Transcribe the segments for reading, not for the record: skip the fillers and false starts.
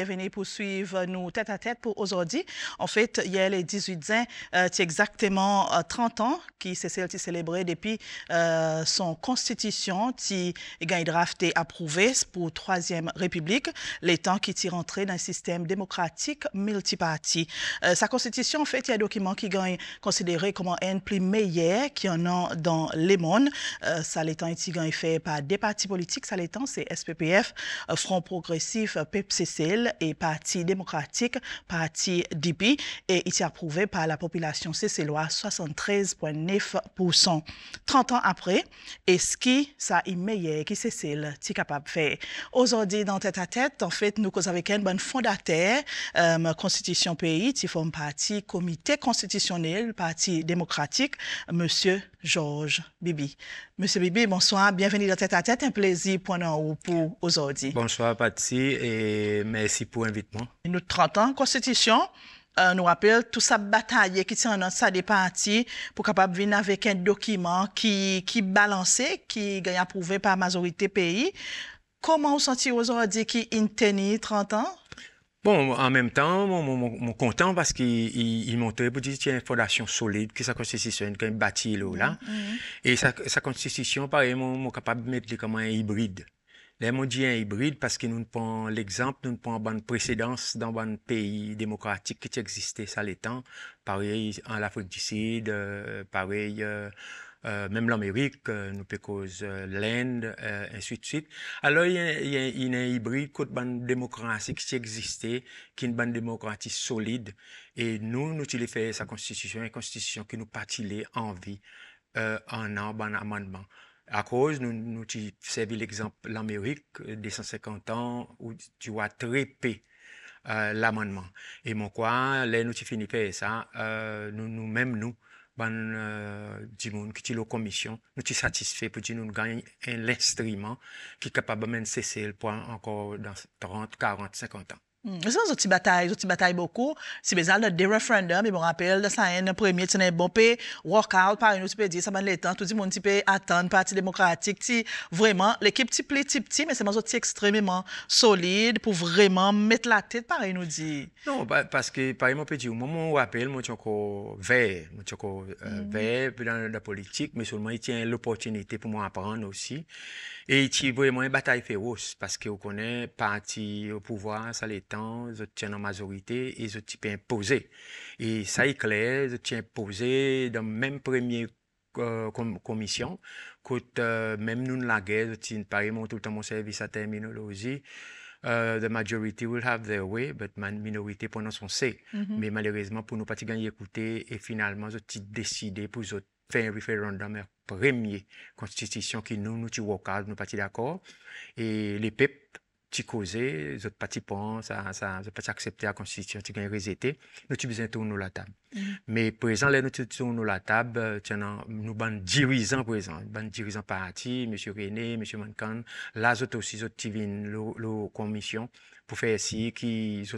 bienvenue pour suivre nous tête à tête pour aujourd'hui. En fait, hier, le 18 juin, c'est exactement 30 ans qui s'est célébré depuis son constitution qui a drafté approuvé pour Troisième République, les temps qui t'y rentré dans le système démocratique multiparti. Sa constitution, en fait, il y a un document qui est considéré comme un plus meilleur qu'il y en a dans le monde. Ça, les temps, il est fait par des partis politiques, ça, les temps, c'est SPPF, Front Progressif, PEPCCL et Parti démocratique, Parti DP, et il est approuvé par la population CCLOA 73,9%. 30 ans après, est-ce que ça est meilleur que CCL est capable de faire? Aujourd'hui, dans Tête à Tête, en fait, nous causons avec un bon fondateur, Constitution pays, qui forme parti comité constitutionnel, Parti démocratique, Monsieur Georges Bibi. Monsieur Bibi, bonsoir, bienvenue dans Tête à Tête, un plaisir pour aujourd'hui. Bonsoir Patsy et merci pour l'invitation. Nous 30 ans, Constitution, nous rappelle toute sa bataille qui tient dans ça des partis pour capable venir avec un document qui balancé, qui est approuvé par la majorité pays. Comment vous sentez aujourd'hui qui est 30 ans? Bon, en même temps, mon content parce qu'il montrait pour dire qu'il y a une fondation solide, que sa constitution est bâtie là. Et sa constitution, pareil, mon capable de mettre comme un hybride. Là, on dit un hybride parce que nous prenons l'exemple, nous prenons bonne précédence dans un pays démocratique qui existait ça les temps. Pareil en Afrique du Sud, pareil. Même l'Amérique, nous peut cause l'Inde, ainsi de suite. Alors, il y a un hybride contre une démocratie qui existait, qui est une bonne démocratie solide. Et nous utilisons fait sa constitution, une constitution qui nous partit en vie, en un amendement. À cause, nous servons l'exemple l'Amérique des 150 ans où tu vois traiter l'amendement. Et mon quoi, là, nous finissons faire ça, nous-mêmes, du monde qui est la commission, nous sommes satisfaits pour dire nous gagnons l'instrument qui est capable de mener cesser pour encore dans 30, 40, 50 ans. C'est une petite bataille beaucoup. C'est besoin de des référendums, mais bon, rappelle, ça a un premier, c'est un bon pays, workout, par une, tu peux dire, ça va le temps, tout le monde peut attendre, Parti démocratique, vraiment, l'équipe petit, mais c'est un extrêmement solide pour vraiment mettre la tête, pareil, nous dit. Non, parce que, par exemple, au moment où on rappelle, moi, je suis encore vert, dans la politique, mais seulement, il tient l'opportunité pour moi apprendre aussi. Et il y a vraiment une bataille féroce, parce qu'on connaît, parti au pouvoir, ça les temps, ils tiennent en majorité, et ils peuvent imposer. Et ça est clair, ils tiennent imposer dans la même première commission, même nous, la guerre, par exemple, tout le temps, mon service à terminologie, the majority will have their way, but minorité pendant son say. Mais malheureusement, pour nous pas gagner écouter, et finalement, ils ont décidé pour eux faire un référendum premier constitution qui nous work out, nous pas d'accord. Et les peuples, tu causé, les autres partis pensent, ça, pas accepter la constitution, tu gagnes rejeté, nous tu besoin tourner la table. Mais présent, là, nous tournons la table, nous ban dirigeants présents, ban dirigeants parti, M. René, M. Mankan, là, autres aussi, autres qui viennent, la commission, pour faire ici, qui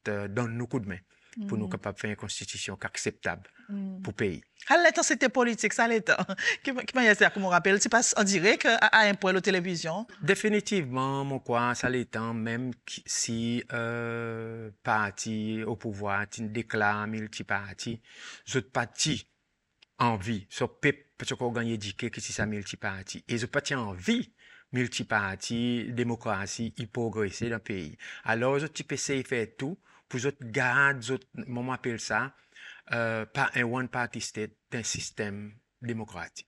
donnent nous coup de main, pour nous capables de faire une constitution acceptable pour le pays. À l'état, c'était politique, ça l'état. Qui m'a dit, comme on rappelle, tu passes en direct à un point de télévision? Définitivement, mon quoi, ça l'état, même si parti au pouvoir, tu déclares multiparti, les autres partis en vie, sur peuple, parce qu'on gagne éduqué que c'est ça multiparti. Et les autres partis en vie, multiparti, démocratie, il progresser dans le pays. Alors, les autres types essayent de faire tout pour les autres garder, on appelle ça, pas un one-party state, un système démocratique.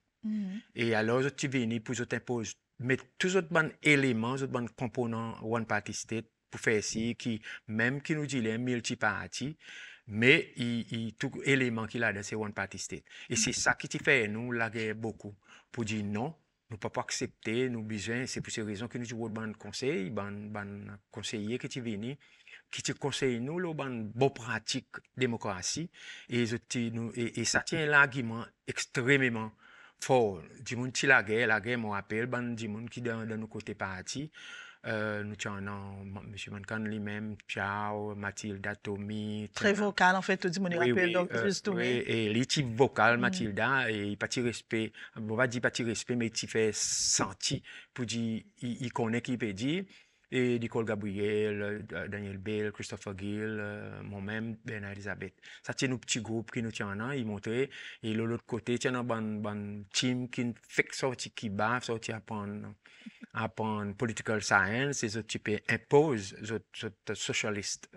Et alors, tu viens pour t'imposer, mettre tous les bons éléments, les bons composants one-party state pour faire ci, qui, même qui nous dit les multi-party, mais tout élément qu'il a dans c'est one-party state. Et c'est ça qui te fait, nous, la guerre beaucoup, pour dire non. Nous ne pouvons pas accepter, nous besoin, c'est pour ces raisons que nous avons bon conseil, bon conseiller qui viennent, qui te conseille nous le bon pratique démocratie et ça tient l'argument extrêmement fort du monde qui la guerre me rappelle du monde qui dans nos côtés parti nous avons M. Mankan lui-même, Piao, Mathilda, Tommy. Très vocal, en fait, tout le monde rappelle. Donc, oui, et l'équipe vocale, Mathilda, et il pas de respect, on va dire pas de respect, mais il fait sentir pour dire, il connaît qu'il peut dire. et Nicole Gabriel, Daniel Bell, Christopher Gill, moi-même, Bernard Elizabeth. Ça, c'est nos petits groupes qui nous tiennent là, ils montraient. Et de l'autre côté, il y a un team qui fait sortir qui bat, sortir apprendre political science, et autres types imposent notre socialiste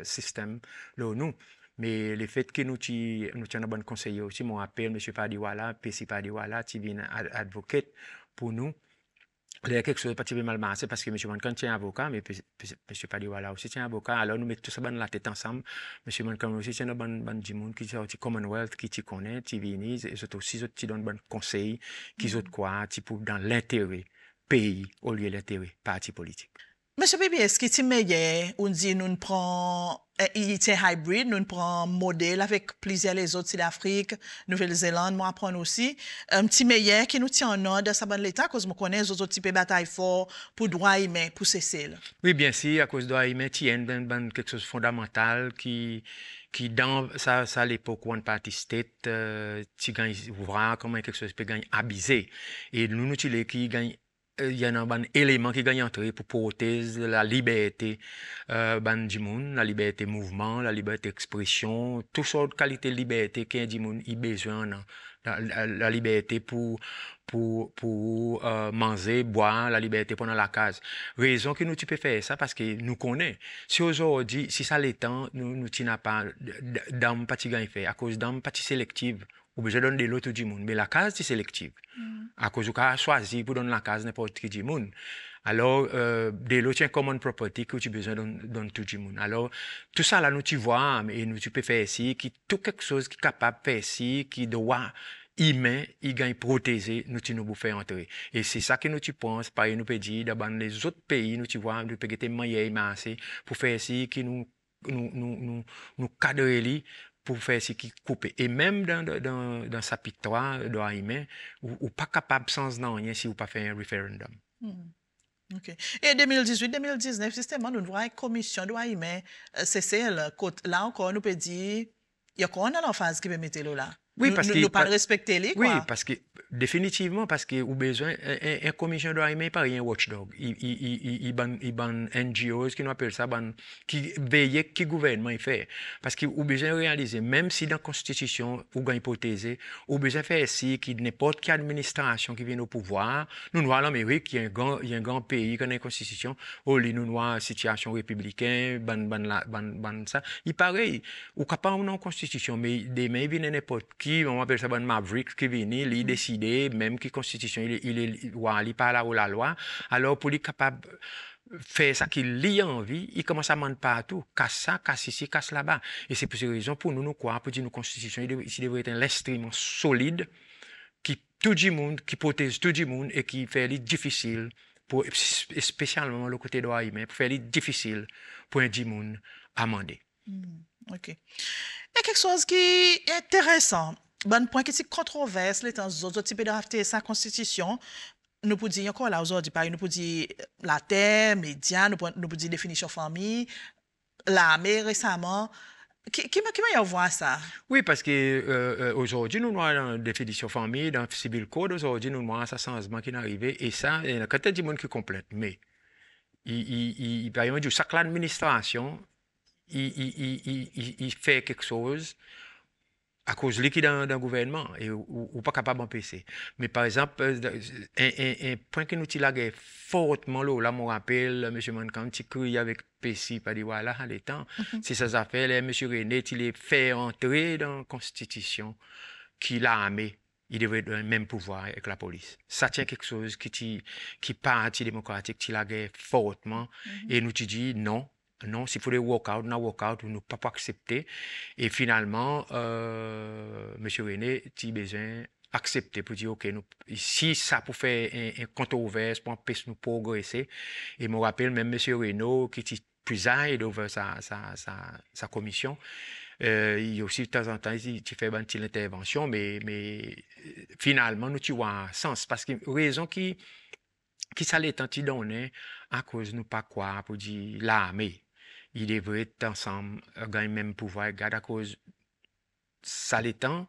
système là nous. Mais le fait que nous avons un bon conseiller aussi, mon appel, M. Padiwala, PC Padiwala, qui vient advocate pour nous. Il y a quelque chose de pas mal marché parce que M. Mankan tient avocat, mais M. Padiwala aussi tient avocat. Alors nous mettons tout ça dans la tête ensemble. M. Mankan aussi tient un bon monde qui est Commonwealth, qui t'y connaît, qui vient, et c'est aussi qui donne bon conseil, qui ont quoi, pour dans l'intérêt pays au lieu de l'intérêt parti politique. Monsieur Bibi, est-ce que tu meilleur, on dit nous prenons il est hybride, nous prenons modèle avec plusieurs les autres d'Afrique, Nouvelle-Zélande, moi apprendre aussi un petit meilleur qui nous tient en ordre ça ban l'état cause me connais les autres types de bataille fort pour droit humain pour cesser. Oui, bien sûr, à cause de droit humain, il y a quelque chose de fondamental qui dans ça l'époque où on parti state tu gagnes voir comment quelque chose peut gagner abusé et nous utilisons qui gagne il y a un élément qui gagne entrée pour protéger la liberté du monde, la liberté de mouvement, la liberté d'expression, toutes sortes de qualités de liberté qu'un du monde a besoin, la liberté pour manger, boire, la liberté pendant la case. Raison que nous tu peux faire ça parce que nous connaissons. Si aujourd'hui, si ça l'étend, nous n'avons pas d'âme pas fait à cause d'âme pas sélective. Ou besoin de donner de l'autre du monde. Mais la case, c'est sélective. À cause du cas choisi pour donner la case n'importe qui du monde. Alors, de l'autre, c'est une common property que tu as besoin de tout du monde. Alors, tout ça, là, nous, tu vois, et nous, tu peux faire ici, qui tout quelque chose qui est capable de faire ici, qui doit humain, il gagne protéger, nous, tu nous faire entrer. Et c'est ça que nous, tu penses, par nous, peut dire, dans les autres pays, nous, tu vois, nous, peut être moyen, mais pour faire ici, qui nous cadrer pour faire ce qui coupe. Et même dans sa pictoire de humain, ou pas capable sans rien si vous pas fait un référendum. OK. Et 2018-2019, justement, nous voyons une commission de droits humains, c'est là encore, nous peut dire, il y a encore une phase qui peut mettre là. Oui, parce que nous pas respecter les quoi. Oui, parce que définitivement parce que ou besoin un commission de droits humains pas un watchdog. Il ban NGOs qui nous appelle ça ban qui veille qui gouvernement il fait parce que ou besoin réaliser même si dans la constitution ou une hypothèse ou besoin faire si qui n'importe quelle administration qui vient au pouvoir nous voyons l'Amérique il y a un grand pays qui a une constitution au lieu nous voyons situation républicaine ban ça il pareil ou capable une constitution mais des mais vient n'importe qui on appelle ça ban maverick qui vient il décider même qui constitution il parle là ou la loi alors pour lui capable faire ça qu'il lit envie il commence à mentir partout casse ça casse ici casse là-bas et c'est pour ces raisons pour nous croire pour dire nos constitution il devrait être un instrument solide qui tout le monde qui protège tout le monde et qui fait difficile pour spécialement le côté droit humain pour faire difficile pour un monde amender. OK. Il y a quelque chose qui est intéressant. Bon point qui est controverse, les temps autres types de drafter sa constitution. Nous pouvons dire encore là aujourd'hui, nous pouvons dire la terre, médias, nous pouvons dire définition famille, l'armée récemment. Qui m'a voir ça? Oui, parce que aujourd'hui, nous avons une définition famille, dans le civil code, aujourd'hui, nous avons un changement qui est arrivé, et ça, il y a quand même du monde qui complète, mais par exemple, chaque administration, il fait quelque chose à cause de l'équipe dans le gouvernement et ou pas capable d'empêcher. Mais par exemple, un point que nous avons fortement là, je me rappelle, M. Mankan, qui crie avec PC, pas dit voilà, à l'état, c'est ça affaires, M. René, il est fait entrer dans la Constitution qu'il a armé. Il devrait avoir le même pouvoir avec la police. Ça tient quelque chose qui parti démocratique, qui l'a fortement. Et nous dit non. Non, s'il faut des walk-out, nous ne pouvons pas accepter. Et finalement, M. René, il a besoin d'accepter pour dire, OK, si ça peut faire un controverse pour empêcher nous progresser. Et je me rappelle même M. Renault qui préside over sa commission. Il y a aussi de temps en temps, il fait une petite intervention, mais finalement, nous tu vois un sens. Parce que raison qui ça l'est donné à cause de nous pas quoi pour dire l'armée. Il devrait être ensemble, gagner le même pouvoir, garde à cause ça l'étend.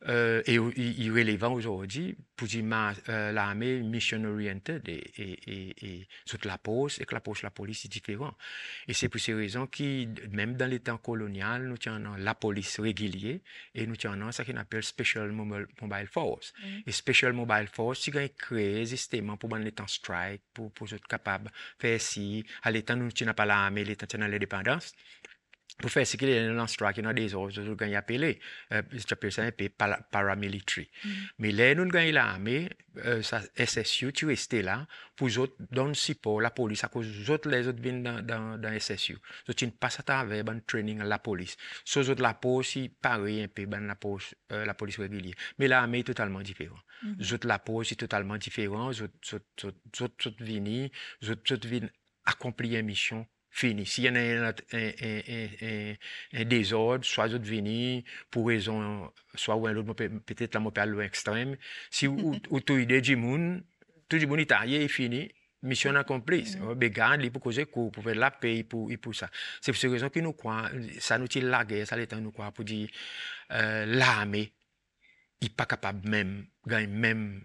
il est relevant aujourd'hui pour dire l'armée mission oriented et toute la poste et que la police est différent. Et c'est pour ces raisons qui, même dans les temps coloniaux, nous avons la police régulière et nous avons ce qu'on appelle Special Mobile Force. Et Special Mobile Force, c'est qu'on crée justement pour les temps strike, pour être capable de faire ci. À l'état, nous n'avons pas l'armée, l'état de l'indépendance. Pour faire ce qu'il y a dans strike, il y a des autres qui ont appelé, j'appelle ça un peu paramilitary. Mais là, nous avons l'armée, SSU, tu restes là, pour les autres donner support la police, à cause des autres, les autres viennent dans SSU. Donc, tu ne passes à travers le training à la police. Sur les autres, la police, c'est pareil un peu, la police régulière. Mais l'armée est totalement différente. Les autres, la police est totalement différente. Les autres viennent accomplir une mission. Fini. S'il y en a un désordre, soit vous venez pour raison, soit ou un autre, peut-être la mopé à l'extrême. Si vous avez du monde, tout le monde est arrivé et fini, mission accomplie. Mais garde, il faut causer pour faire la paix pour ça. C'est pour cette raison que nous croyons, ça nous tire la guerre, ça l'état nous croit pour dire, l'armée, il n'est pas capable même, gagner même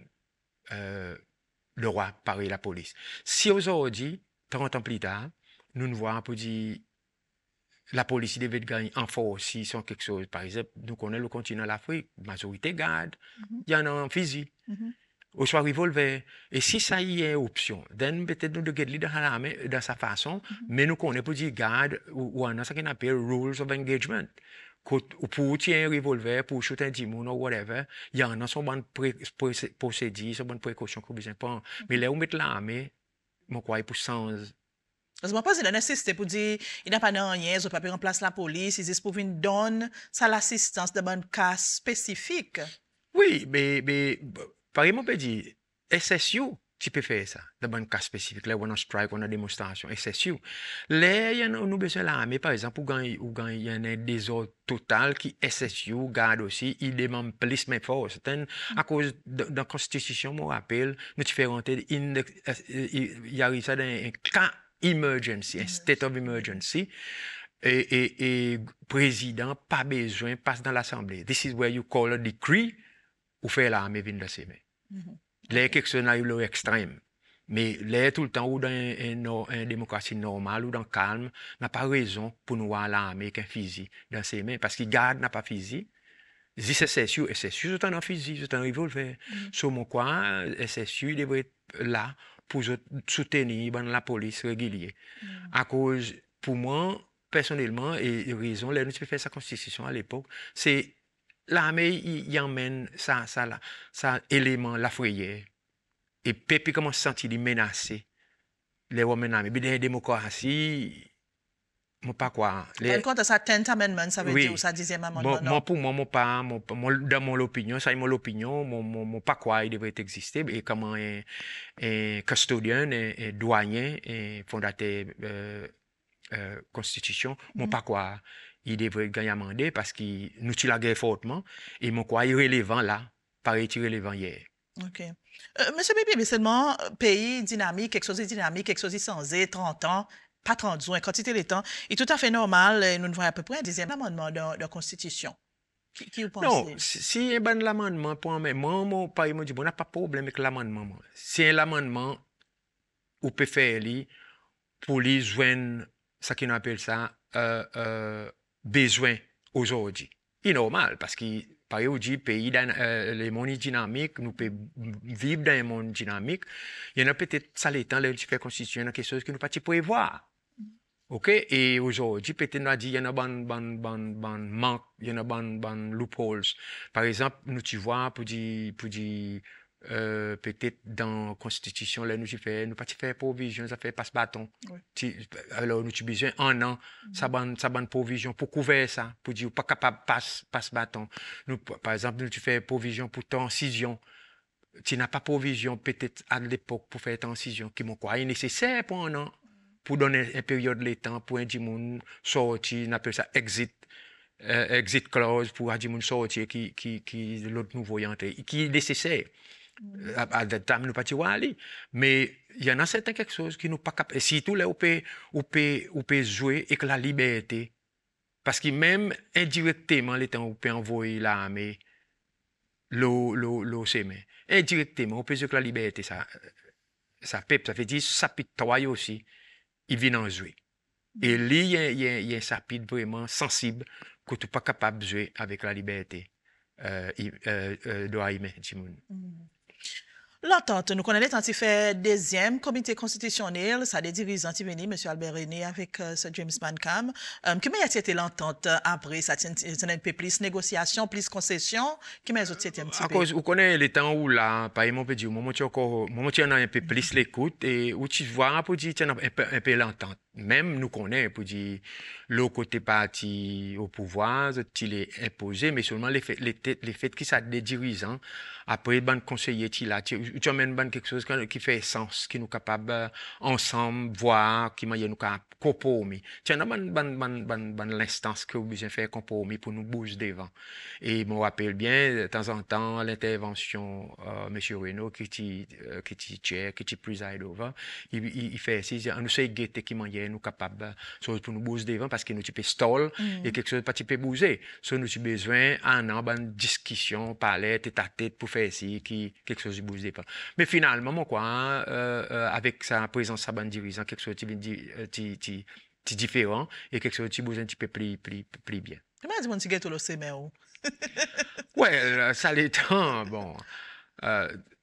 le roi, pareil la police. Si aujourd'hui, 30 ans plus tard, nous ne voyons pour dire la police devait gagner en force si sont quelque chose. Par exemple, nous connaissons le continent de l'Afrique, majorité garde, il y en a un fusil, ou soit revolver. Et si ça y est une option, then peut-être nous devons dans l'armée dans sa façon, mais nous connaissons pour dire garde ou on a ce qu'on appelle rules of engagement. Pour tirer un revolver, pour shooter un dimon ou whatever, il y en a son bonne procédure, son bonne précaution qu'on besoin prendre. Mais là où mettre l'armée, je crois pour sens. Parce que moi, pas, il a insisté pour dire, il n'a pas de rien, il n'a pas remplacer la police, il dit pour venir donner ça l'assistance de bon cas spécifique. Oui, mais par exemple, on peut dire, SSU, tu peux faire ça, de bon cas spécifique. Là, on a strike, on a démonstration, SSU. Là, il y a nous besoin de l'armée, par exemple, il y a un désordre total qui SSU garde aussi, il demande plus de force. À cause de la Constitution, je me rappelle, nous différents, il y a ça dans un cas emergency, un state of emergency, et président, pas besoin, passe dans l'Assemblée. This is where you call a decree, ou faire l'armée venir de ses mains. Là, quelque chose n'arrive à l'extrême. Mais là, tout le temps, ou dans une démocratie normale, ou dans le calme, n'a pas raison pour nous voir l'armée qu'un fusil dans ses mains, parce qu'il garde n'a pas fusil. Si c'est SSU, c'est un fusil, c'est un revolver. Sur mon coin, SSU devrait être là pour soutenir la police régulière. À cause, pour moi, personnellement, et raison, là, nous avons fait sa constitution à l'époque, c'est l'armée, il emmène ça élément, la frayeur. Et puis commence à se sentir menacé. Les Romains, mais dans la démocratie, moi pas quoi. En compte ça 10th Amendment, ça veut dire ça 10e amendement. Moi pour moi pas dans mon opinion, ça est mon opinion, mon pas quoi il devrait exister et comment un custodian, un douanier, un fondateur constitution, mon pas quoi il devrait gagner amendé parce qu'il nous tue la guerre fortement et mon quoi irrélevant là, paraît irrélevant hier. OK. Monsieur Bibi, mais seulement pays dynamique, quelque chose de dynamique, quelque chose de sensé, 30 ans, pas 30 ans, quantité de temps, est tout à fait normal. Nous ne voyons à peu près un 10e amendement de la Constitution. Qui vous pensez? Non, si un bon l'amendement, pour moi, mon pays m'a dit, on n'a pas de problème avec l'amendement. Si l'amendement, on peut faire pour les joindre, ce qu'on appelle ça, besoin aujourd'hui. C'est normal, parce que par exemple, pays dans le monde dynamique, nous pouvons vivre dans un monde dynamique. Il y en a peut-être, ça l'étant, là, tu fais constitution, quelque chose que nous ne pouvons pas prévoir. OK? Et aujourd'hui, peut-être, nous a dit, il y en a bon manque, il y en a bon loopholes. Par exemple, nous, tu vois, pour dire, peut-être dans la Constitution, là, nous pas faire provision, ça fait passe-bâton. Oui. Alors, nous avons besoin un an, ça bonne provision pour couvrir ça, pour dire, pas capable passe-bâton. Par exemple, nous fais provision pour transition. Tu n'as pas provision, peut-être, à l'époque, pour faire transition, qui m'ont quoi, est nécessaire pour un an, pour donner une période de temps, pour un monde sortir, on appelle ça exit clause, pour un monde sortir, qui l'autre nouveau entré, qui est nécessaire. À ce temps, nous pas aller. Mais il y en a certains quelque chose qui nous pas capable. Et surtout là, on peut jouer avec la liberté. Parce que même indirectement, les temps, on peut envoyer l'armée l'eau s'émet. Indirectement, on peut dire que la liberté, ça peuple, ça fait dire, ça peut toi aussi, il vient en jouer. Et là, il y a un chapitre vraiment sensible que tu n'es pas capable de jouer avec la liberté de Haïmé, Timoun. L'entente, nous connaissons quand il fait deuxième comité constitutionnel, ça a des dirigeants qui viennent, M. Albert René avec ce James Bancam. Comment a été l'entente après? Ça a un peu plus négociation, plus concession? Comment a été un petit peu? À cause, vous connaissez les temps où là, par exemple, on peut dire, moment tu en as un peu plus l'écoute et où tu vois, pour dire, tu as un peu l'entente. Même nous connaissons, pour dire, le côté parti au pouvoir, il est imposé, mais seulement les faits qui sont des dirigeants, après, ban conseiller, tu amènes quelque chose qui fait sens, qui nous capable ensemble voir, qui nous capable compromis. Tu as l'instance que vous besoin faire compromis pour nous bouger devant. Et je me rappelle bien, de temps en temps, l'intervention M. Renault, qui est préside over, il fait ainsi, nous sommes guettés qui nous capable pour nous bouger devant parce que nous type stall et quelque chose pas type bouger. So nous avons besoin en discussion, parler tête à tête pour faire ici quelque chose de bouge devant. Mais finalement quoi avec sa présence sa bande dirigeant quelque chose qui différent et quelque chose qui bouge un petit peu plus bien. Comment dit mon petit gâteau le sémé? Ouais, ça l'étant bon.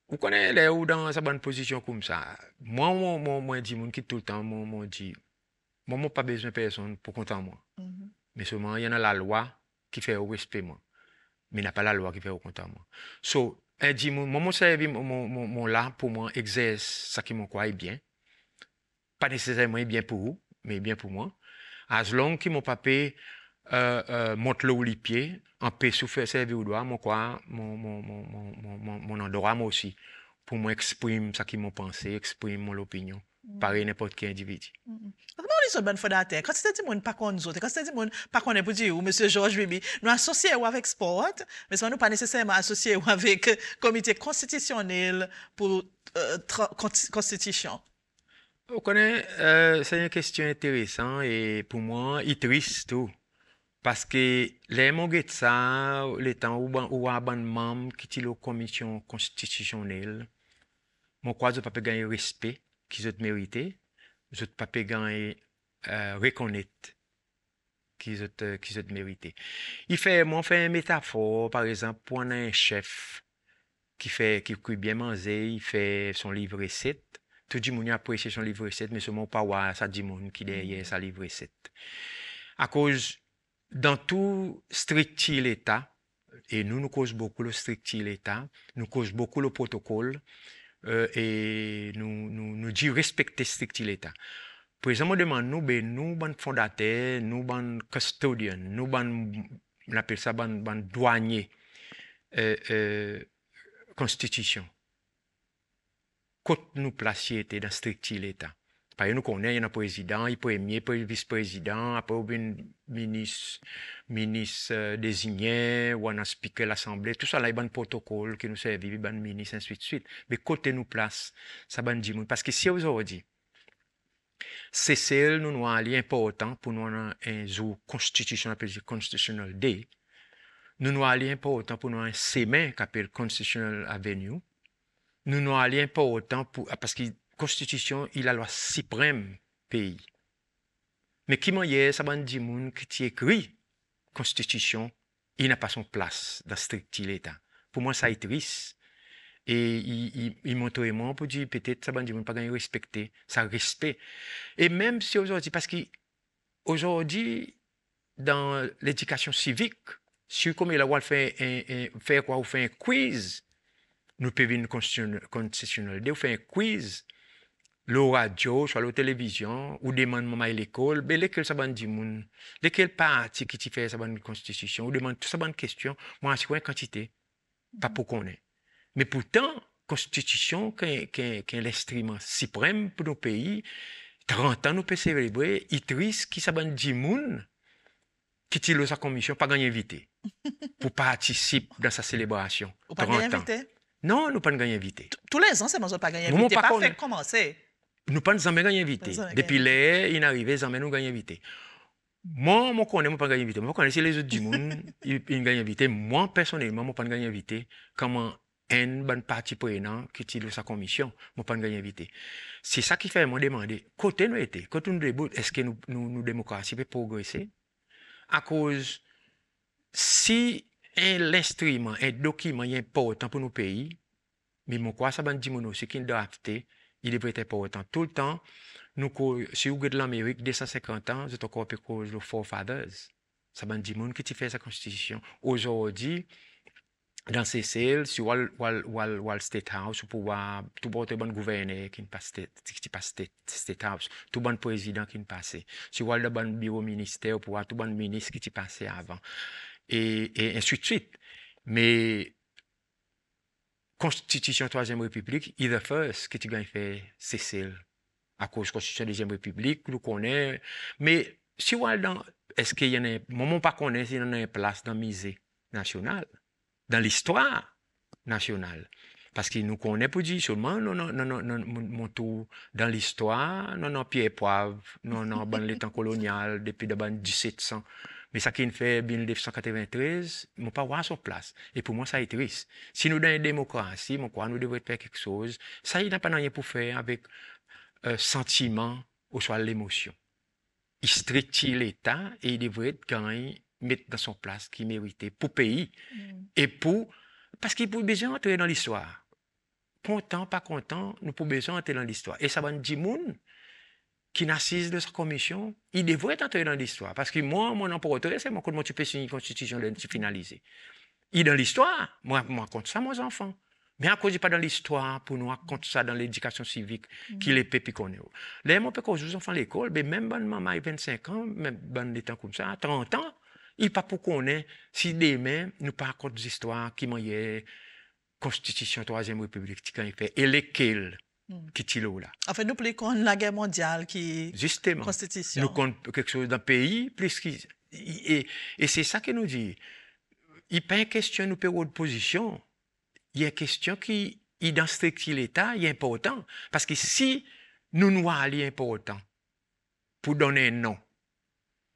Vous connaissez les où dans sa bonne position comme ça. Moi dis mon qui tout le temps moi dit moi pas besoin de personne pour compter en moi. Mais seulement il y en a la loi qui fait au respect moi. Mais il n'y a pas la loi qui fait au compte en moi. So, elle dit mon servi mon là pour moi exerce ça qui m'en croit bien. Pas nécessairement bien pour vous, mais bien pour moi. As long que mon papa monte le les pieds, en paix souffrir servir au doigt, mon quoi, mon endroit moi aussi. Pour moi exprime ça qui m'ont pensé, exprime mon opinion. Pareil n'importe quel individu. Comment on est sur bonne fondateur? Quand c'était dit mon pas qu'on nous autres, quand c'était dit mon pas qu'on est pour dire ou monsieur Georges Bibi, nous associés avec sport, mais nous pas nécessairement associés avec comité constitutionnel pour constitution. Vous connaissez, c'est une question intéressante et pour moi, il est triste tout. Parce que les monguets de ça, les temps où un bon membre qui est la commission constitutionnelle, mon crois que pas gagner respect qu'ils ont mérité, je pas gagner reconnaître qu'ils ont mérité. Il fait une métaphore par exemple pour un chef qui bien manger, il fait son livre recette. Tout le monde apprécie son livre recette, mais seulement pas voir ça dit monde qui derrière sa livre recette. À cause dans tout strict l'État, et nous cause beaucoup le strict l'État, nous cause beaucoup le protocole, et nous dit respecter strict l'État. Par exemple, on demande nous, ban fondateurs, nous, ban custodians, nous, on appelle ça ban douanier, constitution. Quand nous placions dans strict l'État. Par exemple, nous connaissons, il y a un président, il premier, vice-président, après un ministre désigné, ou un speaker l'Assemblée, tout ça, là, il y a un protocole qui nous sert, il y a un ministre, ainsi de suite. Mais côté nous place, ça va dire, parce que si aujourd'hui, c'est celle nous avons important pour nous un jour constitutionnel, Constitutional Day, nous avons important pour nous un semaine qui s'appelle Constitutional Avenue, nous avons important parce que Constitution, il a la loi suprême pays. Mais qui m'a dit, ça va dire qui écrit Constitution, il n'a pas son place dans strict l'État. Pour moi, ça est triste. Et il montre vraiment pour dire peut-être ça va dire pas gagner respecter, ça respect. Et même si aujourd'hui, parce qu'aujourd'hui, dans l'éducation civique, si comme il a fait faire quoi, ou fait un quiz, nous pouvons une constitutionnelle, ou faire un quiz. Le radio, soit la télévision, ou demande maman à l'école, ben lesquels ça bande moun, lesquels parti qui fait ça bande constitution, ou demande tout ça bande question, moi c'est quoi une quantité, pas pour qu'on ait. Mais pourtant, constitution qui est l'instrument suprême pour nos pays, 30 ans nous peut célébrer, il triste qui ça bande moun qui tire sa commission pas gagner invité pour participer dans sa célébration. Ou pas gagner invité? Non, nous pas gagner invité. Tous les ans, c'est moi pas gagner invité, pas fait commencer. Nous pas jamais gagné invité. Depuis là, il est arrivé, jamais nous gagné invité. Moi, connais, moi, pas gagné invité. Moi, connais, si les autres du monde, ils gagnent invité. Moi, personnellement, moi, pas gagné invité. Comment un bon parti prenant qui tire sa commission, moi, pas gagné invité. C'est ça qui fait moi demander, côté nous était, côté nous debout, est-ce que nous démocratie peut progresser? À cause, si l'instrument, un document est important pour nos pays, mais mon quoi, ça va dire aussi qu'il doit acheter, il devrait être important. Tout le temps, nous, si vous regardez l'Amérique, 250 ans, c'est encore plus que les forefathers. Ça va dire qui fait sa constitution. Aujourd'hui, dans ces cells, sur Wall State House, pour pouvoir tout bon gouverneur qui ne passe State House, tout bon président qui ne passe, sur le bon bureau ministère, pour voir tout bon ministre qui ne passé avant, et ainsi de suite. Mais Constitution 3e République, il est first que tu gagnes fait celle à cause de la Constitution 2e République, nous connaissons. Mais si on dans, est-ce qu'il y en a, moment pas connaît s'il y en a une place dans le musée national, dans l'histoire nationale. Parce qu'il nous connaît pour dire seulement, mon tour dans l'histoire, non, Pierre Poivre, non, dans les temps colonial, depuis de 1700. Mais ça qui fait 1993, ne pas voir son place. Et pour moi, ça est triste. Si nous dans une démocratie, nous devrions faire quelque chose. Ça, il n'a pas rien pour faire avec sentiment ou soit l'émotion. Il strictue l'État et il devrait gagner, mettre dans son place qui méritait pour pays et pour parce qu'il faut besoin d'entrer dans l'histoire. Content, pas content, nous pouvons besoin d'entrer dans l'histoire. Et ça va nous dire qui n'assise de sa commission, il devrait entrer dans l'histoire. Parce que moi, mon emporteur, c'est moi comment tu peux signer une constitution de finaliser. Il est dans l'histoire. Moi, compte ça, mes enfants. Mais à cause de pas dans l'histoire, pour nous raconter ça dans l'éducation civique, qui les pépi connaît. Là, moi, quand je vous enfants à l'école, mais même bonne maman, 25 ans, même bonne des temps comme ça, 30 ans, il pas pour connaître si demain, nous pas raconter des histoires qui m'ont Constitution 3e République, qui a fait, et lesquelles qui tilo là. En fait, nous pliquons la guerre mondiale qui Justement. Constitution. Nous comptons quelque chose d'un pays, plus et c'est ça que nous dit. Il n'y a pas une question de période de position. Il y a une question qui, dans ce l'État, est important. Parce que si nous nous allions important pour donner un nom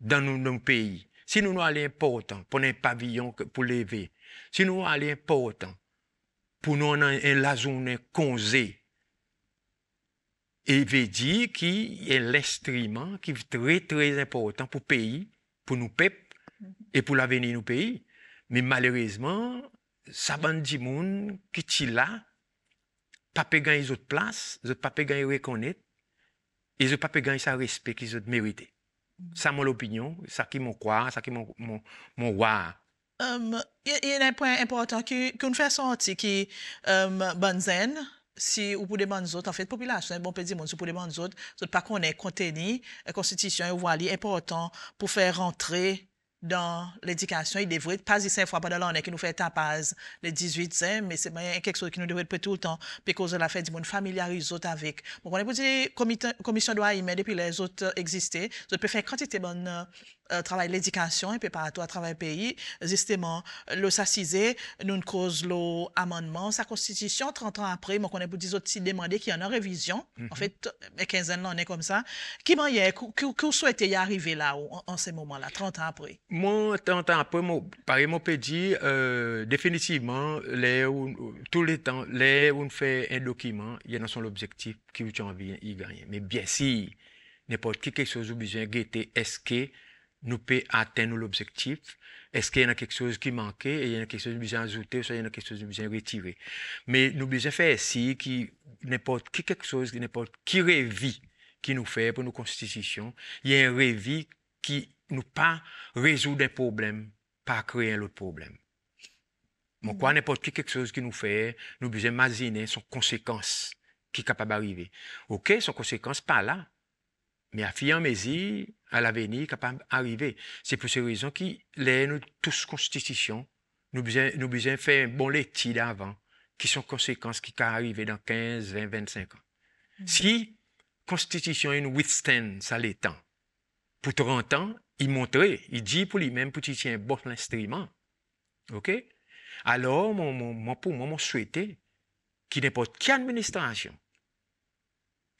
dans nos pays, si nous nous allions important pour un pavillon pour lever, si nous allions important pour nous la journée congé, et veut dire qu'il est l'instrument qui est très, très important pour le pays, pour nous peuples et pour l'avenir de nos pays. Mais malheureusement, ça va dire monde qui est là, pas gagner les autres places, ils pas gagner reconnaître, et ils pas gagner ça respect qu'ils ont mérité. Ça mon opinion, ça qui mon croire, ça qui mon voir. Il y a un point important qu'on fait sortir qui Banzen, si ou pour des bonnes autres, en fait, population, bon peut dire, si pour des bonnes autres, pas qu'on ait contenu, la constitution, et voilà, important pour faire rentrer dans l'éducation, il devrait pas dire 5 fois pendant l'année qui nous fait tapage les 18 ans, mais c'est quelque chose qui nous devrait faire tout le temps, parce que la fait du monde familiarise autres avec. Bon, on est pour dire, commission doit y mettre depuis les autres exister, ça peut faire quantité bonne travail l'éducation et préparatoire travail pays justement le s'assiser nous cause l'amendement sa constitution 30 ans après moi connais pour des autres demander qu'il y en a révision en fait 15 ans on est comme ça qui que souhaitez y arriver là en ces moments là 30 ans après moi 30 ans après moi pareil moi peut dire définitivement tous les temps les où on fait un document il y a son objectif qui vous envie y gagner mais bien si n'importe qui quelque chose ou besoin guetter est-ce que nous pouvons atteindre l'objectif? Est-ce qu'il y a quelque chose qui manquait et il y a quelque chose qui besoin ajouter ou il y a quelque chose qui besoin retirer? Mais nous besoin faire ici qui n'importe qui quelque chose, n'importe qui rêve qui nous fait pour nos constitutions, il y a un rêve qui nous pas résoudre un problème, pas créer un autre problème. Donc, quoi n'importe qui quelque chose qui nous fait, nous besoin imaginer son conséquence qui est capable d'arriver. OK, son conséquence pas là. Mais à fur et à mesure, à l'avenir, capable d'arriver. C'est pour ces raisons que nous tous constitutions, nous besoin faire un bon l'étude avant, qui sont conséquences qui peuvent arriver dans 15, 20, 25 ans. Si constitution nous withstand ça les temps, pour 30 ans, il montre, il dit pour lui-même pour qu'il tienne un bon instrument. OK? Alors, pour moi, mon souhaité, qu'il n'importe quelle administration,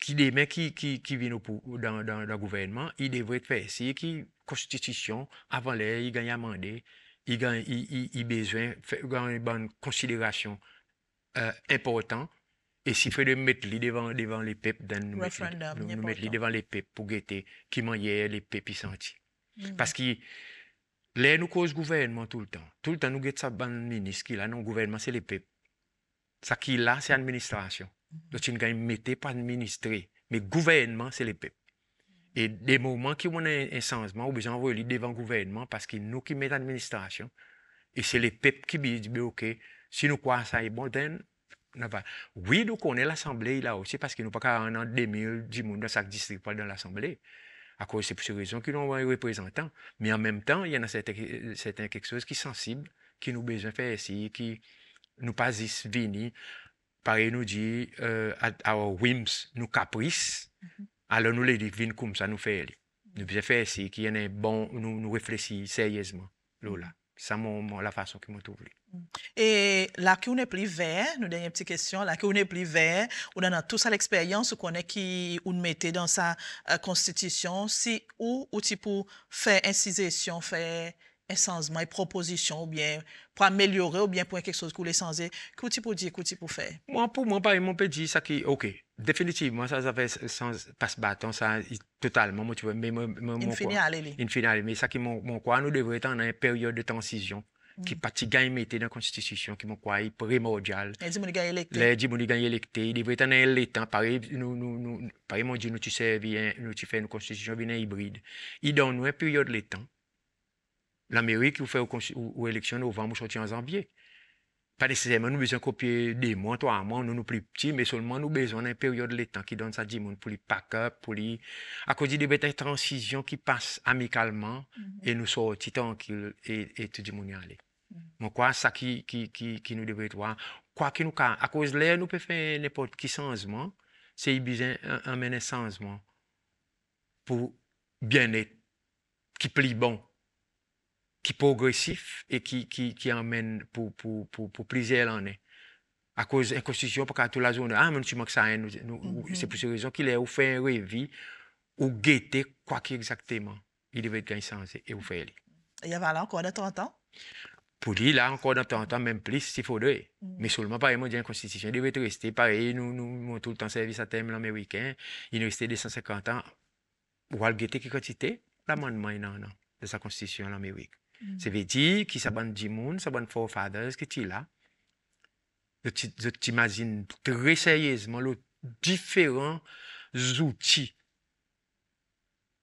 qui viennent dans le gouvernement, ils devraient faire ici, qui constitution, avant l'air, ils gagnent amendé, ils besoin faire une bonne considération important. Et s'il faut de mettre les devant les peuples, nous mettre les devant les peuples pour guetter qui mangeait les peuples sentis. Parce que là, nous cause gouvernement tout le temps. Tout le temps, nous guettons ça, ban ministre qui là, non, gouvernement, c'est les peuples. Ça qui là, c'est l'administration. Donc, tu ne mettez pas administrer, mais gouvernement, c'est les peuples. Et des moments qui ont un changement, ou besoin de devant le gouvernement, parce que nous qui mettons l'administration, et c'est les peuples qui disent, OK, si nous croyons ça est bon, oui, nous connaissons l'Assemblée là aussi, parce que nous pas en 2000, 10 dans chaque district dans l'Assemblée. À cause c'est pour ces raisons qu'ils ont un représentant. Mais en même temps, il y en a certains quelque chose qui est sensible, qui nous besoin de faire ici, qui nous pas venir. Pareil, nous dit, à whims, nous caprices, alors nous les disons comme ça, nous faisons. Nous besoin faire ici, qui y en a bon, nous réfléchissons sérieusement. Là. C'est la façon que nous trouvons. Et là, qui on est plus vert, nous avons une petite question, là, qui on est plus vert, on a tout ça l'expérience qu'on est qui on mettait dans sa constitution, si ou tu peux faire incision, faire un changement, une proposition, ou bien pour améliorer, ou bien pour quelque chose qu'on les changer, que tu peux dire, que tu peux faire? Moi, pour moi, par exemple, on peut dire ça qui, OK, définitivement, ça fait sans passe-bâton, ça, totalement, moi, tu vois, mais mais ça qui, mon quoi, nous devrions être en une période de transition. Qui parti gagne mettre dans la constitution qui m'ont quoi primordial les gens qui gagnent électé il devrait être dans l'état pareil pareil mon dit nous tu sais nous tu fais une constitution bien hybride il donne nous une période de temps l'Amérique vous fait aux élections novembre sorti en janvier pas nécessairement nous besoin copier des mois 3 mois nous plus petits mais seulement nous besoin d'une période de temps qui donne ça dit pour les pack up pour les à cause de une transition qui passe amicalement et nous sortir tranquille et tout le monde y aller. Moi quoi ça qui nous devrait voir quoi que nous à cause de l'air nous peut faire n'importe qui changement c'est besoin amener changement pour bien-être qui plie bon qui progressif et qui emmène pour plaisir l'année à cause de la constitution pour qu'à toute la zone mais tu manques ça c'est pour ces raisons qu'il est ou fait un rêve ou guetter quoi exactement il devait être changer et vous faire il y a là encore de 30 ans pour lui là encore dans 30 ans même plus s'il faudrait mais seulement pareil moi dis la constitution il devait rester pareil nous tout le temps service à terme américain il restait 250 ans ou al guetter qui quantité l'amendement non de sa constitution en Amérique ça veut dire qu'il s'abonne du monde s'abonne forefathers qui est là je t'imagine très sérieusement les différents outils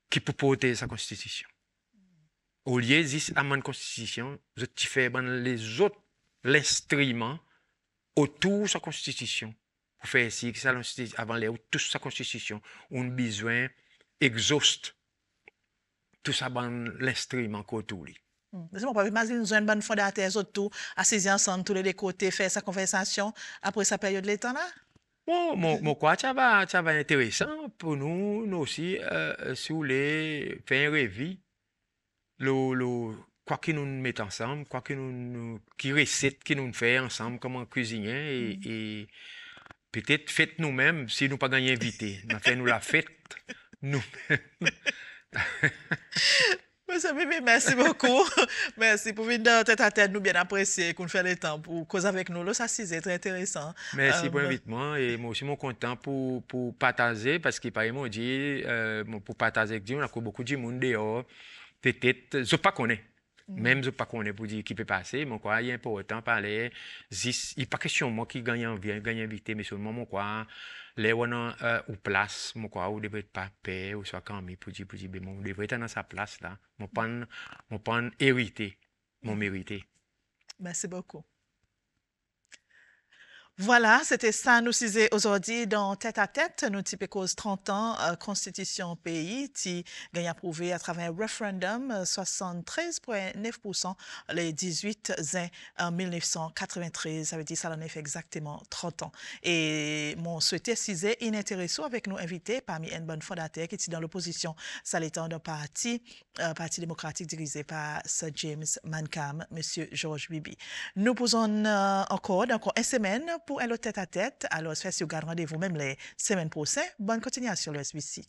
qui peuvent porter sa constitution. Au lieu de la constitution, je te fais les autres l'instrument autour de sa constitution. Pour faire ici, avant les toute sa constitution, on a besoin exhauste tout ça l'instrument autour. Laissez-moi pas imaginer nous un bon fondateur autour assis ensemble tous les deux côtés faire sa conversation après sa période de temps là. Bon, mon quoi ça va intéressant pour nous aussi si vous voulez faire un rêve quoi que nous mettons ensemble quoi que nous qui recette que nous fait ensemble comment cuisiner et peut-être faites nous-mêmes si nous pas gagné invité nous fait nous la fête nous Merci beaucoup. Merci pour venir dans tête à tête. Nous bien apprécier qu'on fait le temps pour causer avec nous. Là, ça c'est très intéressant. Merci pour l'invitement et moi aussi, je suis content pour partager parce qu'il paraît, moi, dit, pour partager avec Dieu, on a beaucoup de monde dehors. Peut-être, je ne pas connais. Même je ne pas connais pour dire qui peut passer. Mais quoi, il est important parler. Il n'est pas question moi qui gagne invité, mais seulement moi quoi. Les on ou place, moi quoi, ou devrait pas paix ou soit quand même pour dire bon, on devrait être dans sa place là. Mon pas hérité, mon mérité. Merci beaucoup. Voilà, c'était ça, nous disons aujourd'hui dans Tête à Tête, nous type cause 30 ans, Constitution pays, qui gagne approuvé à travers un référendum, 73,9% les 18 juin en 1993, ça veut dire ça en fait exactement 30 ans. Et mon souhaité ciser inintéressant avec nos invités parmi une bonne fondateur qui est dans l'opposition, ça l'étant d'un parti démocratique dirigé par Sir James Mankham, Monsieur George Bibi. Nous posons encore une semaine pour un autre tête-à-tête. Alors, faites-vous garde rendez-vous même les semaines prochaines. Bonne continuation, le SBC.